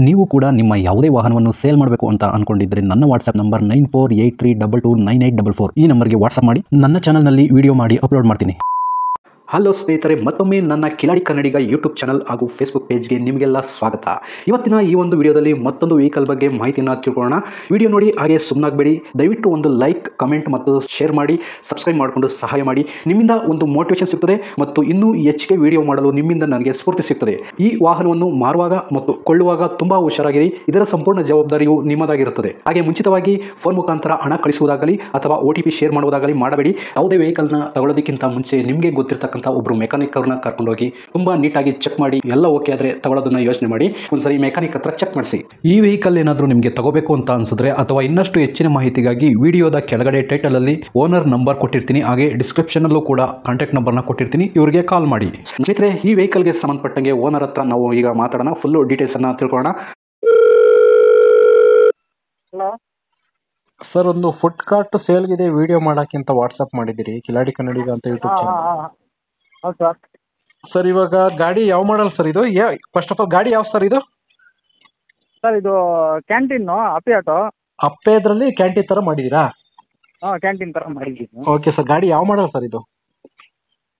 ನೀವು ಕೂಡ ನಿಮ್ಮ ಯಾವುದೇ ವಾಹನವನ್ನು ಸೇಲ್ ಮಾಡಬೇಕು ಅಂತ ಅನ್ಕೊಂಡಿದ್ರೆ ನನ್ನ ವಾಟ್ಸ್ಆಪ್ ನಂಬರ್ 9483229844 ಈ ನಂಬರ್ಗೆ ವಾಟ್ಸ್ಆಪ್ ಮಾಡಿ. ನನ್ನ ಚಾನಲ್ನಲ್ಲಿ ವಿಡಿಯೋ ಮಾಡಿ ಅಪ್ಲೋಡ್ ಮಾಡ್ತೀನಿ. ಹಲೋ ಸ್ನೇಹಿತರೆ, ಮತ್ತೊಮ್ಮೆ ನನ್ನ ಕಿಲಾಡಿ ಕನ್ನಡಿಗ ಯೂಟ್ಯೂಬ್ ಚಾನಲ್ ಹಾಗೂ ಫೇಸ್ಬುಕ್ ಪೇಜ್ಗೆ ನಿಮಗೆಲ್ಲ ಸ್ವಾಗತ. ಇವತ್ತಿನ ಈ ಒಂದು ವಿಡಿಯೋದಲ್ಲಿ ಮತ್ತೊಂದು ವೆಹಿಕಲ್ ಬಗ್ಗೆ ಮಾಹಿತಿಯನ್ನು ತಿಳ್ಕೊಳ್ಳೋಣ. ವಿಡಿಯೋ ನೋಡಿ ಹಾಗೆ ಸುಮ್ಮನಾಗಬೇಡಿ. ದಯವಿಟ್ಟು ಒಂದು ಲೈಕ್, ಕಮೆಂಟ್ ಮತ್ತು ಶೇರ್ ಮಾಡಿ, ಸಬ್ಸ್ಕ್ರೈಬ್ ಮಾಡಿಕೊಂಡು ಸಹಾಯ ಮಾಡಿ. ನಿಮ್ಮಿಂದ ಒಂದು ಮೋಟಿವೇಶನ್ ಸಿಗ್ತದೆ ಮತ್ತು ಇನ್ನೂ ಹೆಚ್ಚಿಗೆ ವಿಡಿಯೋ ಮಾಡಲು ನಿಮ್ಮಿಂದ ನನಗೆ ಸ್ಫೂರ್ತಿ ಸಿಗ್ತದೆ. ಈ ವಾಹನವನ್ನು ಮಾರುವಾಗ ಮತ್ತು ಕೊಳ್ಳುವಾಗ ತುಂಬ ಹುಷಾರಾಗಿರಿ. ಇದರ ಸಂಪೂರ್ಣ ಜವಾಬ್ದಾರಿಯು ನಿಮ್ಮದಾಗಿರುತ್ತದೆ. ಹಾಗೆ ಮುಂಚಿತವಾಗಿ ಫೋನ್ ಮುಖಾಂತರ ಹಣ ಕಳಿಸುವುದಾಗಲಿ ಅಥವಾ OTP ಶೇರ್ ಮಾಡುವುದಾಗಲಿ ಮಾಡಬೇಡಿ. ಯಾವುದೇ ವೆಹಿಕಲ್ನ ತಗೊಳ್ಳೋದಕ್ಕಿಂತ ಮುಂಚೆ ನಿಮಗೆ ಗೊತ್ತಿರತಕ್ಕಂಥ ಒಬ್ರು ಮೆಕ್ಯಾನಿಕ್ ಅವ್ರನ್ನ ಕರ್ಕೊಂಡೋಗಿ ತುಂಬಾ ನೀಟಾಗಿ ಚೆಕ್ ಮಾಡಿ, ಎಲ್ಲ ಓಕೆ ಆದ್ರೆ ತಗೊಳ್ಳೋದನ್ನ ಯೋಚನೆ ಮಾಡಿ. ಒಂದ್ಸರಿ ಮೆಕ್ಯಾನಿಕ್ ಹತ್ರ ಚೆಕ್ ಮಾಡಿಸಿ. ಈ ವೆಹಿಕಲ್ ಏನಾದರೂ ನಿಮಗೆ ತಗೋಬೇಕು ಅಂತ ಅನ್ಸಿದ್ರೆ ಅಥವಾ ಇನ್ನಷ್ಟು ಹೆಚ್ಚಿನ ಮಾಹಿತಿಗಾಗಿ ವಿಡಿಯೋದ ಕೆಳಗಡೆ ಟೈಟಲ್ ಅಲ್ಲಿ ಓನರ್ ನಂಬರ್ ಕೊಟ್ಟಿರ್ತೀನಿ, ಹಾಗೆ ಡಿಸ್ಕ್ರಿಪ್ಷನ್ ಅಲ್ಲೂ ಕೂಡ ಕಾಂಟ್ಯಾಕ್ಟ್ ನಂಬರ್ನ ಕೊಟ್ಟಿರ್ತೀನಿ, ಇವರಿಗೆ ಕಾಲ್ ಮಾಡಿ. ಸ್ನೇಹಿತರೆ, ಈ ವೆಹಿಕಲ್ಗೆ ಸಂಬಂಧಪಟ್ಟಂಗೆ ಓನರ್ ಹತ್ರ ನಾವು ಈಗ ಮಾತಾಡೋಣ, ಫುಲ್ ಡೀಟೇಲ್ಸ್ ಅನ್ನ ತಿಳ್ಕೊಳ್ಳೋಣ. ಸರ್, ಒಂದು ಫುಡ್ ಕಾರ್ಟ್ ಸೇಲ್ಗಿದೆ, ವಿಡಿಯೋ ಮಾಡೋಕ್ಕೆ ಅಂತ ವಾಟ್ಸಪ್ ಮಾಡಿದ್ದೀರಿ, ಕಿಲಾಡಿ ಕನ್ನಡಿಗ ಅಂತ ಯೂಟ್ಯೂಬ್ ಚಾನಲ್. ಹೌದು ಸರ್. ಸರ್, ಇವಾಗ ಗಾಡಿ ಯಾವ ಮಾಡಲ್ ಸರ್ ಇದು? ಫಸ್ಟ್ ಆಫ್ ಆಲ್ ಗಾಡಿ ಯಾವ ಸರ್ ಇದು? ಸರ್, ಇದು ಕ್ಯಾಂಟೀನು ಅಪ್ಪಿ ಆಟೋ. ಅಪ್ಪೆದ್ರಲ್ಲಿ ಕ್ಯಾಂಟೀನ್ ಥರ ಮಾಡಿದ್ದೀರಾ? ಹಾಂ, ಕ್ಯಾಂಟೀನ್ ಥರ ಮಾಡಿದ್ದೀನಿ. ಓಕೆ ಸರ್, ಗಾಡಿ ಯಾವ ಮಾಡಲ್ ಸರ್ ಇದು?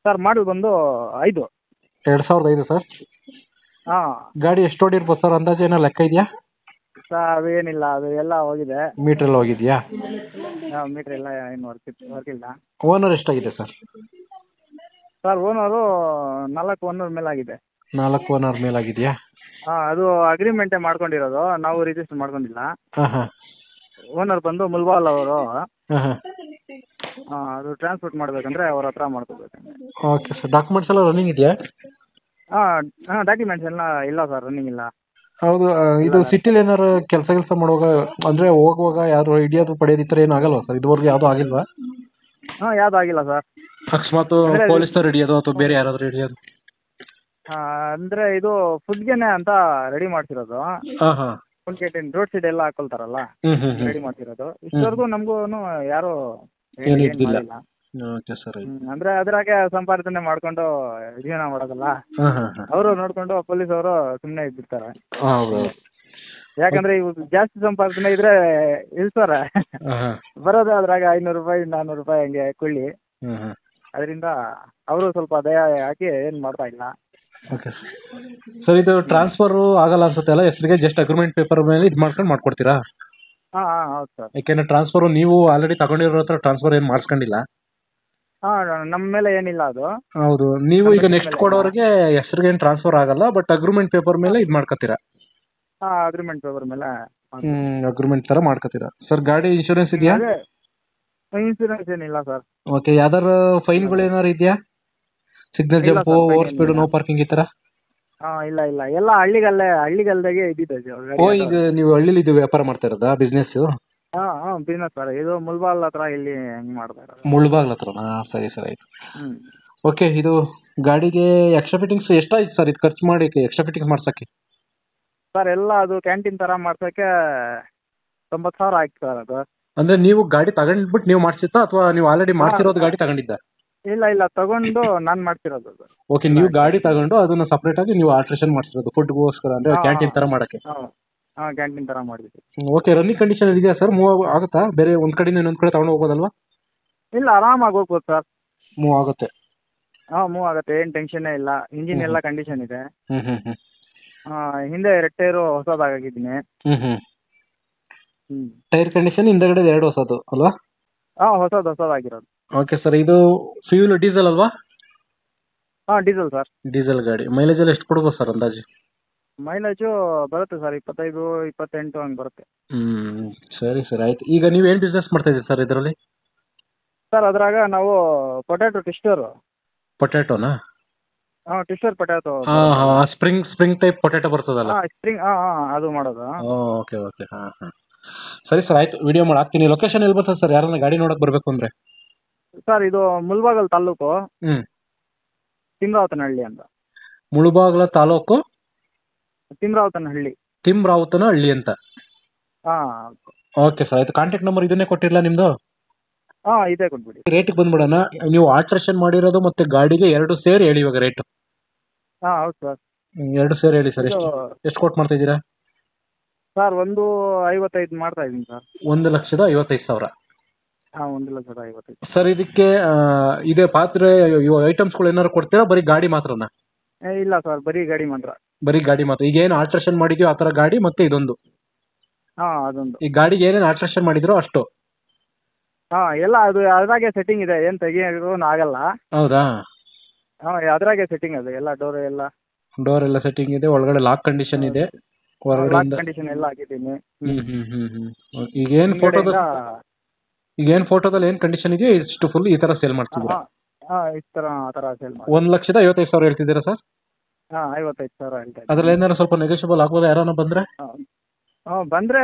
ಸರ್, ಮಾಡೋದು ಬಂದು 5. 2005 ಸರ್. ಹಾಂ. ಗಾಡಿ ಎಷ್ಟು ಓಡಿರ್ಬೋದು ಸರ್, ಅಂದಾಜು ಏನೋ ಲೆಕ್ಕ ಇದೆಯಾ? ಸರ್, ಅದೇನಿಲ್ಲ, ಅದು ಎಲ್ಲ ಹೋಗಿದೆ. ಮೀಟ್ರಲ್ಲಿ ಹೋಗಿದೆಯಾ? ಮೀಟ್ರ್ ಎಲ್ಲ ಏನು ವರ್ಕಿಲ್ಲ. ಓನರ್ ಎಷ್ಟಾಗಿದೆ ಸರ್? ಸರ್, ಓನರು 4 ಓನರ್ ಮೇಲಾಗಿದೆ. 4 ಓನರ್ ಮೇಲಾಗಿದೆಯಾ? ಹಾಂ, ಅದು ಅಗ್ರಿಮೆಂಟೇ ಮಾಡ್ಕೊಂಡಿರೋದು, ನಾವು ರಿಜಿಸ್ಟರ್ ಮಾಡ್ಕೊಂಡಿಲ್ಲ. ಹಾಂ ಹಾಂ. ಓನರ್ ಬಂದು ಮುಲ್ಬಾಲ್ ಅವರು. ಹಾಂ ಹಾಂ. ಅದು ಟ್ರಾನ್ಸ್ಪೋರ್ಟ್ ಮಾಡಬೇಕಂದ್ರೆ ಅವ್ರ ಹತ್ರ ಮಾಡ್ಕೋಬೇಕಂದ್ರೆ. ಓಕೆ ಸರ್, ಡಾಕ್ಯುಮೆಂಟ್ಸ್ ಎಲ್ಲ ರನ್ನಿಂಗ್ ಇದೆಯಾ? ಹಾಂ, ಡಾಕ್ಯುಮೆಂಟ್ಸ್ ಎಲ್ಲ ಇಲ್ಲ ಸರ್, ರನ್ನಿಂಗ್ ಇಲ್ಲ. ಹೌದು. ಇದು ಸಿಟಿಲಿ ಏನಾರು ಕೆಲಸ ಮಾಡುವಾಗ ಅಂದರೆ ಹೋಗುವಾಗ ಯಾರು ಹಿಡಿಯೋದು ಪಡೆಯೋದು ಈ ಥರ ಏನು ಆಗಲ್ವಾ ಸರ್? ಇದುವರೆಗೂ ಯಾವುದೂ ಆಗಿಲ್ವಾ? ಹಾಂ, ಯಾವುದು ಆಗಿಲ್ಲ ಸರ್. ಅಕಸ್ಮಾತ್ ಪೊಲೀಸರು ಹಿಡಿಯೋದು ಅಥವಾ ಬೇರೆ ಯಾರಾದರೂ ಹಿಡಿಯೋದು? ಅಂದರೆ ಇದು ಫುಡ್ಗೆನೆ ಅಂತ ರೆಡಿ ಮಾಡ್ತಿರೋದು. ಹಾಂ ಹಾಂ. ಫುಡ್ ಕ್ಯಾಂಟೀನ್ ರೋಡ್ ಸೈಡ್ ಎಲ್ಲ ಹಾಕೊಳ್ತಾರಲ್ಲ, ರೆಡಿ ಮಾಡ್ತಿರೋದು. ಇಷ್ಟವರೆಗೂ ನಮಗೂ ಯಾರು ಏನು ಇದ್ದಿಲ್ಲ. Okay sir. ಅಂದ್ರೆ ಅದ್ರಾಗೆ ಸಂಪಾದನೆ ಮಾಡ್ಕೊಂಡು ಜೀವನ ಮಾಡೋದಲ್ಲ, ಹಾಂ ಹಾಂ ಹಾಂ. ಅವರು ನೋಡ್ಕೊಂಡು ಪೊಲೀಸ್ ಅವರು ಸುಮ್ಮನೆ ಇದ್ಬಿಡ್ತಾರೆ. ಹೌದು. ಯಾಕಂದ್ರೆ ಇವು ಜಾಸ್ತಿ ಸಂಪಾದನೆ ಇದ್ರೆ ಇಳ್ಸ್ತಾರೆ, ಬರೋದು ಅದ್ರಾಗ 500 ರೂಪಾಯಿ 400 ರೂಪಾಯಿ ಹಂಗೆ ಕೊಳ್ಳಿ. ಅದರಿಂದ ಅವರು ಸ್ವಲ್ಪ ದಯ ಹಾಕಿ ಏನು ಮಾಡ್ತಾ ಇಲ್ಲ. ಓಕೆ ಸರ್, ಇದು ಟ್ರಾನ್ಸ್ಫರು ಆಗಲ್ಲ ಅನ್ಸುತ್ತೆ ಅಲ್ಲ ಹೆಸರಿಗೆ? ಜಸ್ಟ್ ಅಗ್ರಿಮೆಂಟ್ ಪೇಪರ್ ಮೇಲೆ ಇದು ಮಾಡ್ಕೊಂಡು ಮಾಡ್ಕೊಡ್ತೀರಾ? ಹಾಂ ಹಾಂ, ಹೌದು ಸರ್. ಯಾಕೆಂದ್ರೆ ಟ್ರಾನ್ಸ್ಫರು ನೀವು ಆಲ್ರೆಡಿ ತಗೊಂಡಿರೋ ಹತ್ರ ಟ್ರಾನ್ಸ್ಫರ್ ಏನು ಮಾಡಿಸ್ಕೊಂಡಿಲ್ಲ? ಹಾಂ, ನಮ್ಮ ಮೇಲೆ ಏನಿಲ್ಲ ಅದು. ಹೌದು. ನೀವು ಈಗ ನೆಕ್ಸ್ಟ್ ಕೊಡೋರಿಗೆ ಹೆಸರಿಗೆ ಏನು ಟ್ರಾನ್ಸ್ಫರ್ ಆಗಲ್ಲ, ಬಟ್ ಅಗ್ರಿಮೆಂಟ್ ಪೇಪರ್ ಮೇಲೆ ಇದು ಮಾಡ್ಕೊತೀರಾ? ಹಾಂ, ಅಗ್ರಿಮೆಂಟ್ ಪೇಪರ್ ಮೇಲೆ ಅಗ್ರಿಮೆಂಟ್ ಥರ ಮಾಡ್ಕೊತೀರಾ. ಸರ್, ಗಾಡಿ ಇನ್ಶೂರೆನ್ಸ್ ಇದೆಯಾ? ಇನ್ಸೂರೆನ್ಸ್ ಏನಿಲ್ಲ ಸರ್. ಓಕೆ. ಯಾವ್ದಾರು ಫೈನ್ಗಳು ಏನಾರು ಇದೆಯಾ? ಸಿಗ್ನಲ್ ಇಲ್ಲ jump, sir, fine over speed, no parking ಈ ಥರ? ಹಾಂ, ಇಲ್ಲ ಇಲ್ಲ, ಎಲ್ಲ ಹಳ್ಳಿಗಲ್ದಾಗೆ ಇದ್ದಿದ್ದು. ಓ, ಈಗ ನೀವು ಹಳ್ಳಿಲಿ ಇದು ವ್ಯಾಪಾರ ಮಾಡ್ತಾ ಇರೋದಾ, ಬಿಸ್ನೆಸ್ಸು? ಹಾಂ ಹಾಂ, ಬಿಸ್ನೆಸ್ ಸರ್. ಇದು ಮುಲ್ಬಾಲ್ ಹತ್ರ ಇಲ್ಲಿ ಹೆಂಗೆ ಮಾಡ್ತಾ ಇರೋದು. ಮುಳ್ಬಾಗ್ಲ ಹತ್ರನಾ? ಸರಿ ಸರ್, ಆಯಿತು. ಓಕೆ. ಇದು ಗಾಡಿಗೆ ಎಕ್ಸ್ಟ್ರಾ ಫಿಟ್ಟಿಂಗ್ಸ್ ಎಷ್ಟಾಯ್ತು ಸರ್? ಇದು ಖರ್ಚು ಮಾಡಿ ಎಕ್ಸ್ಟ್ರಾ ಫಿಟ್ಟಿಂಗ್ಸ್ ಮಾಡ್ಸೋಕ್ಕೆ? ಸರ್, ಎಲ್ಲ ಅದು ಕ್ಯಾಂಟೀನ್ ಥರ ಮಾಡ್ಸೋಕ್ಕೆ 90,000 ಆಯ್ತು ಸರ್. ಅದು ಅಂದರೆ ನೀವು ಗಾಡಿ ತಗೊಂಡ್ಬಿಟ್ಟು ನೀವು ಮಾಡಿಸಿತ್ತಾ ಅಥವಾ ನೀವು ಆಲ್ರೆಡಿ ಮಾಡ್ಸಿರೋದು ಗಾಡಿ ತಗೊಂಡಿದ್ದ? ಇಲ್ಲ ಇಲ್ಲ, ತಗೊಂಡು ನಾನು ಮಾಡ್ತಿರೋದು ಅದು. ಓಕೆ, ನೀವು ಗಾಡಿ ತಗೊಂಡು ಅದನ್ನು ಸಪ್ರೇಟಾಗಿ ನೀವು ಆಲ್ಟ್ರೇಷನ್ ಮಾಡಿಸಿರೋದು ಫುಡ್ಗೋಸ್ಕರ, ಅಂದರೆ ಕ್ಯಾಂಟೀನ್ ಥರ ಮಾಡೋಕ್ಕೆ? ಹಾಂ ಹಾಂ, ಕ್ಯಾಂಟೀನ್ ಥರ ಮಾಡಿದ್ವಿ. ಓಕೆ. ರನ್ನಿಂಗ್ ಕಂಡೀಷನ್ ಇದೆಯಾ ಸರ್? ಮೂವ್ ಆಗುತ್ತಾ? ಬೇರೆ ಒಂದು ಕಡೆಯಿಂದ ಇನ್ನೊಂದು ಕಡೆ ತಗೊಂಡು ಹೋಗೋದಲ್ವಾ? ಇಲ್ಲ, ಆರಾಮಾಗಿ ಹೋಗ್ಬೋದು ಸರ್. ಮೂವ್ ಆಗುತ್ತೆ? ಹಾಂ, ಮೂವ್ ಆಗುತ್ತೆ, ಏನು ಟೆನ್ಷನ್ನೇ ಇಲ್ಲ. ಇಂಜಿನ್ ಎಲ್ಲ ಕಂಡೀಷನ್ ಇದೆ. ಹ್ಞೂ ಹ್ಞೂ ಹ್ಞೂ. ಹಿಂದೆ 2 ಟೈರು ಹೊಸದಾಗಿದ್ದೀನಿ. ಹ್ಞೂ. ಟೈರ್ ಕಂಡೀಷನ್ ಹಿಂದಗಡೆ 2 ಹೊಸದು ಅಲ್ವಾ? ಹಾಂ, ಹೊಸದಾಗಿರೋದು. ಓಕೆ ಸರ್, ಇದು ಫ್ಯೂಲ್ ಡೀಸೆಲ್ ಅಲ್ವಾ? ಹಾಂ, ಡೀಸೆಲ್ ಸರ್. ಡೀಸೆಲ್ ಗಾಡಿ ಮೈಲೇಜ್ ಎಲ್ಲ ಎಷ್ಟು ಕೊಡ್ಬೋದು ಸರ್ ಅಂದಾಜು? ಮೈಲೇಜು ಬರುತ್ತೆ ಸರ್, 25 28 ಹಂಗೆ ಬರುತ್ತೆ. ಸರಿ ಸರ್, ಆಯ್ತು. ಈಗ ನೀವು ಏನು ಬಿಸ್ನೆಸ್ ಮಾಡ್ತಾ ಇದ್ದೀರಿ ಸರ್ ಇದರಲ್ಲಿ? ಸರ್, ಅದ್ರಾಗ ನಾವು ಪೊಟ್ಯಾಟೊ ಟಿಸ್ಟರು. ಪೊಟ್ಯಾಟೋನಾ? ಹಾಂ, ಟಿಸ್ಟರ್ ಪೊಟ್ಯಾಟೊ. ಹಾಂ ಹಾಂ, ಸ್ಪ್ರಿಂಗ್ ಟೈಪ್ ಪೊಟ್ಯಾಟೊ ಬರ್ತದಲ್ಲ? ಹಾಂ, ಸ್ಪ್ರಿಂಗ್. ಹಾಂ ಹಾಂ, ಅದು ಮಾಡೋದು. Okay okay. ಹಾಂ ಹಾಂ, ಸರಿ ಸರ್, ಆಯಿತು. ವಿಡಿಯೋ ಮಾಡಿ ಹಾಕ್ತೀನಿ. ಲೊಕೇಶನ್ ಎಲ್ಲಿ ಬರ್ತದೆ ಸರ್, ಯಾರನ್ನ ಗಾಡಿ ನೋಡೋಕೆ ಬರಬೇಕು ಅಂದರೆ? ಸರ್, ಇದು ಮುಲ್ಬಾಗಲ್ ತಾಲೂಕು, ಹ್ಞೂ, ತಿಮ್ರಾವತನಹಳ್ಳಿ ಅಂತ. ಮುಳುಬಾಗ್ಲ ತಾಲೂಕು, ತಿಮ್ರಾವತನಹಳ್ಳಿ. ತಿಮ್ರಾವತನಹಳ್ಳಿ ಅಂತ? ಹಾಂ. ಓಕೆ ಸರ್, ಆಯಿತು. ಕಾಂಟ್ಯಾಕ್ಟ್ ನಂಬರ್ ಇದನ್ನೇ ಕೊಟ್ಟಿರಲ್ಲ ನಿಮ್ಮದು? ಹಾಂ, ಇದೇ ಕೊಟ್ಬಿಡಿ. ರೇಟಿಗೆ ಬಂದ್ಬಿಡೋಣ. ನೀವು ಆಲ್ಟ್ರೇಷನ್ ಮಾಡಿರೋದು ಮತ್ತು ಗಾಡಿಗೆ 2 ಸೇರಿ ಹೇಳಿ ಇವಾಗ ರೇಟು. ಹಾಂ, ಹೌದು ಸರ್. 2 ಸೇರಿ ಹೇಳಿ ಸರ್. ಎಷ್ಟು ಕೊಟ್ಟು ಮಾಡ್ತಾ ಇದ್ದೀರಾ? ಸರ್ 1,55 ಮಾಡ್ತಾ ಇದ್ದೀನಿ ಸರ್. 1,55,000. ಹಾಂ 1,55,000. ಸರ್ ಇದಕ್ಕೆ ಇದೇ ಪಾತ್ರೆ ಐಟಮ್ಸ್ಗಳು ಏನಾದ್ರು ಕೊಡ್ತೀರಾ, ಬರೀ ಗಾಡಿ ಮಾತ್ರನಾ? ಇಲ್ಲ ಸರ್, ಬರೀ ಗಾಡಿ ಮಾತ್ರ. ಬರೀ ಗಾಡಿ ಮಾತ್ರ. ಈಗ ಏನು ಆಲ್ಟ್ರೇಷನ್ ಮಾಡಿದ್ಯೋ ಆ ಥರ ಗಾಡಿ ಮತ್ತೆ ಇದೊಂದು? ಹಾಂ ಅದೊಂದು. ಈ ಗಾಡಿಗೆ ಏನೇನು ಆಲ್ಟ್ರೇಷನ್ ಮಾಡಿದ್ರೋ ಅಷ್ಟು? ಹಾಂ ಎಲ್ಲ ಅದು ಅದ್ರಾಗೆ ಸೆಟ್ಟಿಂಗ್ ಇದೆ, ಏನು ತೆಗಿಯೋದು ಆಗಲ್ಲ. ಹೌದಾ? ಹಾಂ ಅದ್ರಾಗೆ ಸೆಟ್ಟಿಂಗ್ ಇದೆ, ಎಲ್ಲ ಡೋರ್ ಎಲ್ಲ. ಡೋರ್ ಎಲ್ಲ ಸೆಟ್ಟಿಂಗ್ ಇದೆ, ಒಳಗಡೆ ಲಾಕ್ ಕಂಡೀಷನ್ ಇದೆ, ಹೊರಗಡೆ ಕಂಡೀಷನ್ ಎಲ್ಲ ಹಾಕಿದ್ದೀನಿ. ಈಗೇನು ಫೋಟೋದಲ್ಲಿ ಏನು ಕಂಡೀಷನ್ ಇದೆಯೋ ಇಷ್ಟು ಫುಲ್ ಈ ಥರ ಸೇಲ್ ಮಾಡ್ತಿದ್ದೀರಾ? ಹಾಂ ಈ ಥರ ಆ ಥರ ಸೇಲ್ ಮಾಡಿ. 1,55,000 ಹೇಳ್ತಿದ್ದೀರಾ ಸರ್? ಹಾಂ 55,000 ಹೇಳ್ತಾ ಇದ್ದೀನಿ. ಅದ್ರಲ್ಲಿ ಏನಾದ್ರು ಸ್ವಲ್ಪ ನೆಗೋಷಿಯಬಲ್ ಆಗ್ಬೋದಾ ಯಾರನ್ನ ಬಂದರೆ? ಹಾಂ ಬಂದರೆ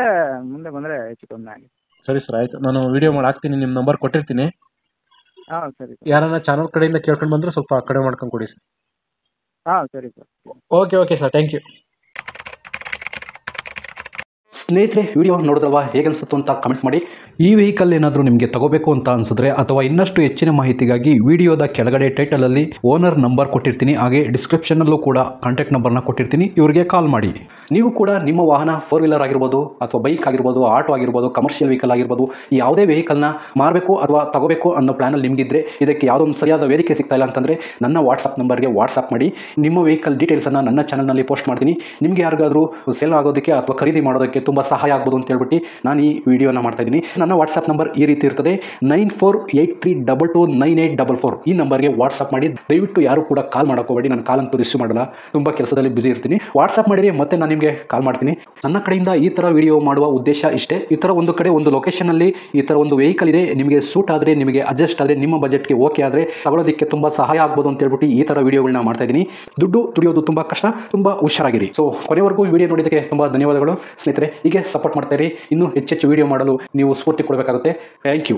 ಮುಂದೆ ಬಂದರೆ ಹೆಚ್ಚು ಕಮ್ಮಿ ಆಗಿ. ಸರಿ ಸರ್, ಆಯಿತು. ನಾನು ವಿಡಿಯೋ ಮಾಡಿ ಹಾಕ್ತೀನಿ, ನಿಮ್ಮ ನಂಬರ್ ಕೊಟ್ಟಿರ್ತೀನಿ. ಹಾಂ ಸರಿ ಸರ್. ಯಾರನ್ನ ಚಾನಲ್ ಕಡೆಯಿಂದ ಕೇಳ್ಕೊಂಡು ಬಂದರೆ ಸ್ವಲ್ಪ ಕಡಿಮೆ ಮಾಡ್ಕೊಂಡು ಕೊಡಿ ಸರ್. ಹಾಂ ಸರಿ sir. Okay sir, thank you. ಸ್ನೇಹಿತರೆ, ವಿಡಿಯೋ ನೋಡಿದ್ರಲ್ವಾ, ಹೇಗೆ ಅನಿಸುತ್ತು ಅಂತ ಕಮೆಂಟ್ ಮಾಡಿ. ಈ ವೆಹಿಕಲ್ ಏನಾದರೂ ನಿಮಗೆ ತಗೋಬೇಕು ಅಂತ ಅನಿಸಿದ್ರೆ ಅಥವಾ ಇನ್ನಷ್ಟು ಹೆಚ್ಚಿನ ಮಾಹಿತಿಗಾಗಿ ವಿಡಿಯೋದ ಕೆಳಗಡೆ ಟೈಟಲಲ್ಲಿ ಓನರ್ ನಂಬರ್ ಕೊಟ್ಟಿರ್ತೀನಿ, ಹಾಗೆ ಡಿಸ್ಕ್ರಿಪ್ಷನಲ್ಲೂ ಕೂಡ ಕಾಂಟ್ಯಾಕ್ಟ್ ನಂಬರ್ನ ಕೊಟ್ಟಿರ್ತೀನಿ, ಇವರಿಗೆ ಕಾಲ್ ಮಾಡಿ. ನೀವು ಕೂಡ ನಿಮ್ಮ ವಾಹನ 4 ವೀಲರ್ ಆಗಿರ್ಬೋದು ಅಥವಾ ಬೈಕ್ ಆಗಿರ್ಬೋದು, ಆಟೋ ಆಗಿರ್ಬೋದು, ಕಮರ್ಷಿಯಲ್ ವೆಹಿಕಲ್ ಆಗಿರ್ಬೋದು, ಯಾವುದೇ ವೆಹಿಕಲ್ನ ಮಾರಬೇಕು ಅಥವಾ ತಗೋಬೇಕು ಅನ್ನೋ ಪ್ಲಾನಲ್ಲಿ ನಿಮಗಿದ್ರೆ, ಇದಕ್ಕೆ ಯಾವುದೋ ಒಂದು ಸರಿಯಾದ ವೇದಿಕೆ ಸಿಗ್ತಾ ಇಲ್ಲ ಅಂತಂದರೆ ನನ್ನ ವಾಟ್ಸಪ್ ನಂಬರ್ಗೆ ವಾಟ್ಸಪ್ ಮಾಡಿ. ನಿಮ್ಮ ವೆಹಿಕಲ್ ಡೀಟೇಲ್ಸನ್ನು ನನ್ನ ಚಾನಲ್ನಲ್ಲಿ ಪೋಸ್ಟ್ ಮಾಡ್ತೀನಿ. ನಿಮಗೆ ಯಾರಿಗಾದರೂ ಸೇಲ್ ಆಗೋದಕ್ಕೆ ಅಥವಾ ಖರೀದಿ ಮಾಡೋದಕ್ಕೆ ತುಂಬ ಸಹಾಯ ಆಗ್ಬೋದು ಅಂತ ಹೇಳ್ಬಿಟ್ಟು ನಾನು ಈ ವಿಡಿಯೋನ ಮಾಡ್ತಾ ಇದ್ದೀನಿ. ನನ್ನ ವಾಟ್ಸಪ್ ನಂಬರ್ ಈ ರೀತಿ ಇರ್ತದೆ, 9483229844. ಈ ನಂಬರ್ಗೆ ವಾಟ್ಸಪ್ ಮಾಡಿ. ದಯವಿಟ್ಟು ಯಾರು ಕೂಡ ಕಾಲ್ ಮಾಡೋಕೋಬೇಡಿ, ನಾನು ಕಾಲ್ ಅಂತೂ ರಿಸೀವ್ ಮಾಡಲ್ಲ, ತುಂಬ ಕೆಲಸದಲ್ಲಿ ಬಿಸಿ ಇರ್ತೀನಿ. ವಾಟ್ಸಪ್ ಮಾಡಿರಿ, ಮತ್ತೆ ನಾನು ನಿಮಗೆ ಕಾಲ್ ಮಾಡ್ತೀನಿ. ನನ್ನ ಕಡೆಯಿಂದ ಈ ಥರ ವಿಡಿಯೋ ಮಾಡುವ ಉದ್ದೇಶ ಇಷ್ಟೇ. ಈ ಥರ ಒಂದು ಕಡೆ ಒಂದು ಲೊಕೇಶನಲ್ಲಿ ಈ ಥರ ಒಂದು ವೆಹಿಕಲ್ ಇದೆ, ನಿಮಗೆ ಸೂಟ್ ಆದರೆ, ನಿಮಗೆ ಅಡ್ಜಸ್ಟ್ ಆದರೆ, ನಿಮ್ಮ ಬಜೆಟ್ಗೆ ಓಕೆ ಆದರೆ ತಗೊಳ್ಳೋದಕ್ಕೆ ತುಂಬ ಸಹಾಯ ಆಗ್ಬೋದು ಅಂತ ಹೇಳ್ಬಿಟ್ಟು ಈ ಥರ ವಿಡಿಯೋಗಳನ್ನ ಮಾಡ್ತಾ ಇದ್ದೀನಿ. ದುಡ್ಡು ದುಡಿಯೋದು ತುಂಬ ಕಷ್ಟ, ತುಂಬ ಹುಷಾರಾಗಿರಿ. ಸೊ ಕೊನೆವರೆಗೂ ವಿಡಿಯೋ ನೋಡಿದ್ದಕ್ಕೆ ತುಂಬ ಧನ್ಯವಾದಗಳು ಸ್ನೇಹಿತರೆ. ಹೀಗೆ ಸಪೋರ್ಟ್ ಮಾಡ್ತಾ ಇರಿ. ಇನ್ನೂ ಹೆಚ್ಚೆಚ್ಚು ವಿಡಿಯೋ ಮಾಡಲು ನೀವು ಸ್ಫೂರ್ತಿ ಕೊಡಬೇಕಾಗುತ್ತೆ. Thank you.